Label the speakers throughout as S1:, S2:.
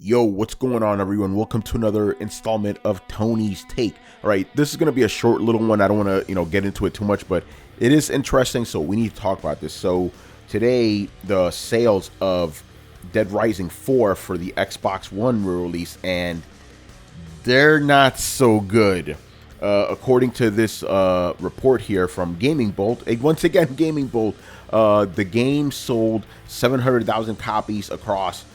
S1: Yo, what's going on, everyone? Welcome to another installment of Tony's Take. All right, this is going to be a short little one. I don't want to, get into it too much, but it is interesting, so we need to talk about this. So today, the sales of Dead Rising 4 for the Xbox One were released, and they're not so good. According to this report here from Gaming Bolt, once again, Gaming Bolt, the game sold 700,000 copies across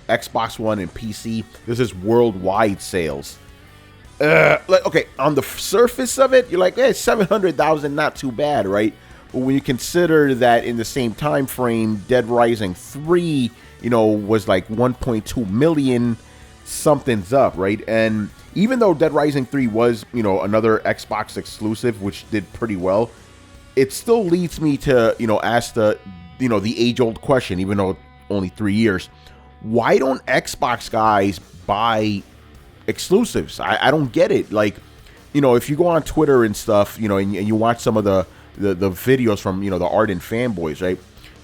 S1: Xbox One and PC. This is worldwide sales. Okay, on the surface of it, you're like, 700,000, not too bad, right? But when you consider that in the same time frame, Dead Rising 3, was like 1.2 million, something's up, right? And even though Dead Rising 3 was, another Xbox exclusive, which did pretty well, it still leads me to, ask the age-old question, even though only 3 years. Why don't Xbox guys buy exclusives? I don't get it. Like, if you go on Twitter and stuff, and you watch some of the videos from, the ardent fanboys, right?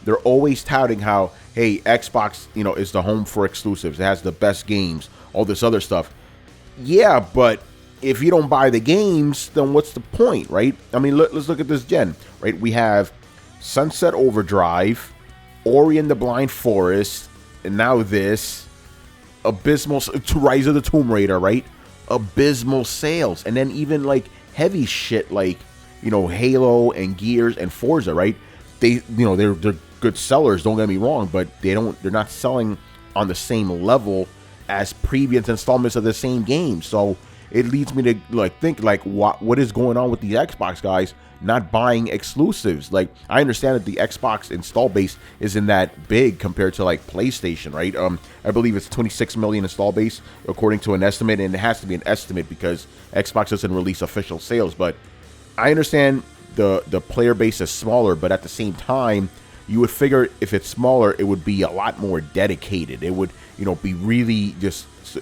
S1: They're always touting how, hey, Xbox, is the home for exclusives. It has the best games, all this other stuff. Yeah, but if you don't buy the games, then what's the point, right? I mean, let's look at this gen, right? We have Sunset Overdrive, Ori and the Blind Forest, and now this abysmal Ryse of the Tomb Raider, right? Abysmal sales. And then even like heavy shit like, Halo and Gears and Forza, right? They're good sellers, don't get me wrong, but they're not selling on the same level as previous installments of the same game. So it leads me to think what is going on with these Xbox guys not buying exclusives. Like, I understand that the Xbox install base isn't that big compared to like PlayStation, right? I believe it's 26 million install base according to an estimate, and it has to be an estimate because Xbox doesn't release official sales. But I understand the player base is smaller, but at the same time, you would figure if it's smaller, it would be a lot more dedicated. It would, be really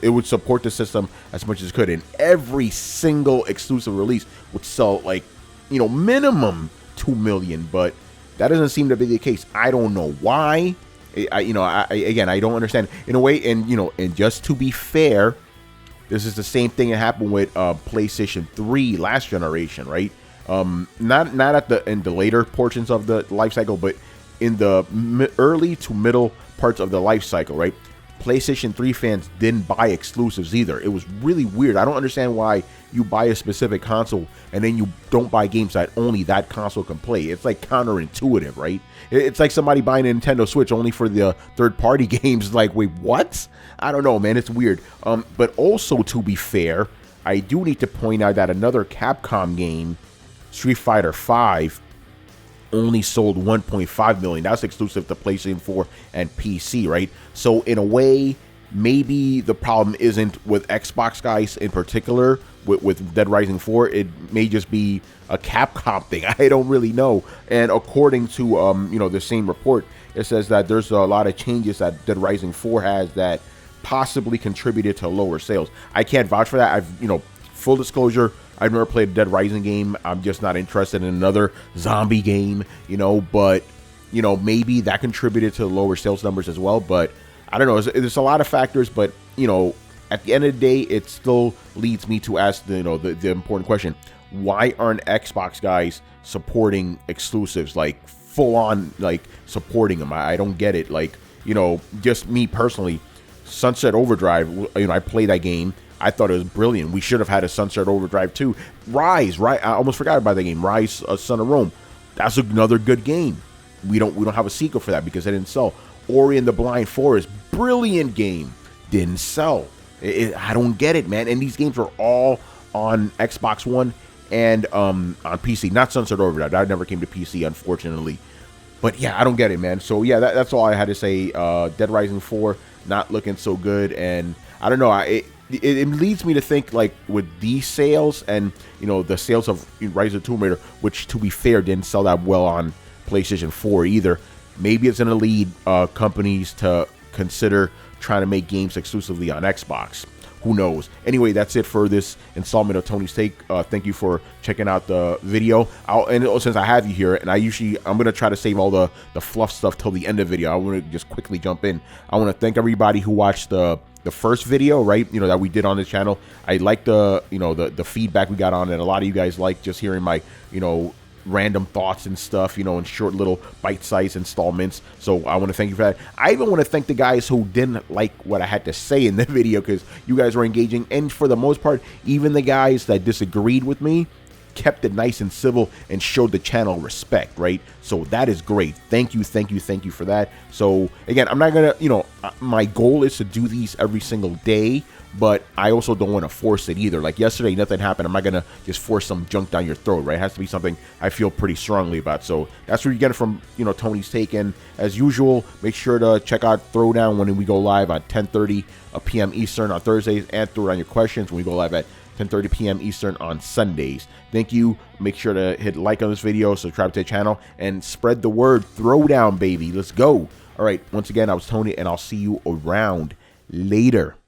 S1: it would support the system as much as it could. And every single exclusive release would sell like, minimum 2 million, but that doesn't seem to be the case. I don't know why. I don't understand in a way. And, and just to be fair, this is the same thing that happened with PlayStation 3 last generation, right? Not in the later portions of the life cycle, but in the early to middle parts of the life cycle, right? PlayStation 3 fans didn't buy exclusives either. It was really weird. I don't understand why you buy a specific console and then you don't buy games that only that console can play. It's like counterintuitive, right? It's like somebody buying a Nintendo Switch only for the third-party games. Like, wait, what? I don't know, man. It's weird. But also, to be fair, I do need to point out that another Capcom game, Street Fighter V, only sold 1.5 million. That's exclusive to PlayStation 4 and PC, right? So in a way, maybe the problem isn't with Xbox guys in particular with Dead Rising 4. It may just be a Capcom thing. I don't really know. And according to the same report, it says that there's a lot of changes that Dead Rising 4 has that possibly contributed to lower sales. I can't vouch for that. Full disclosure, I've never played a Dead Rising game. I'm just not interested in another zombie game, but, maybe that contributed to lower sales numbers as well. But I don't know. There's a lot of factors, but, at the end of the day, it still leads me to ask the important question. Why aren't Xbox guys supporting exclusives, like full on, like supporting them? I don't get it. Like, just me personally, Sunset Overdrive, I played that game. I thought it was brilliant. We should have had a Sunset Overdrive 2. Ryse, right? I almost forgot about that game. Ryse, Son of Rome. That's another good game. We don't have a sequel for that because it didn't sell. Ori and the Blind Forest, brilliant game. Didn't sell. I don't get it, man. And these games are all on Xbox One and on PC. Not Sunset Overdrive. That never came to PC, unfortunately. But yeah, I don't get it, man. So yeah, that's all I had to say. Dead Rising 4, not looking so good. And I don't know. It leads me to think, like, with these sales and, the sales of Ryse of the Tomb Raider, which, to be fair, didn't sell that well on PlayStation 4 either, maybe it's going to lead companies to consider trying to make games exclusively on Xbox. Who knows? Anyway, that's it for this installment of Tony's Take. Thank you for checking out the video. And since I have you here, and I'm going to try to save all the fluff stuff till the end of the video. I want to just quickly jump in. I want to thank everybody who watched the the first video, right, you know, that we did on the channel. I like the, you know, the feedback we got on it. A lot of you guys like just hearing my, you know, random thoughts and stuff, you know, in short little bite-sized installments. So I want to thank you for that. I even want to thank the guys who didn't like what I had to say in the video, because you guys were engaging, and for the most part, even the guys that disagreed with me kept it nice and civil and showed the channel respect, right? So that is great. Thank you for that. So again, I'm not gonna, you know, my goal is to do these every single day, but I also don't want to force it either. Like yesterday, nothing happened. I'm not gonna just force some junk down your throat, right? It has to be something I feel pretty strongly about. So that's where you get it from, you know, Tony's Take. And as usual, make sure to check out Throwdown when we go live at 10:30 p.m. Eastern on Thursdays, and throw down your questions when we go live at 10:30 p.m. Eastern on Sundays. Thank you. Make sure to hit like on this video, subscribe to the channel, and spread the word. Throwdown, baby. Let's go. All right. Once again, I was Tony, and I'll see you around later.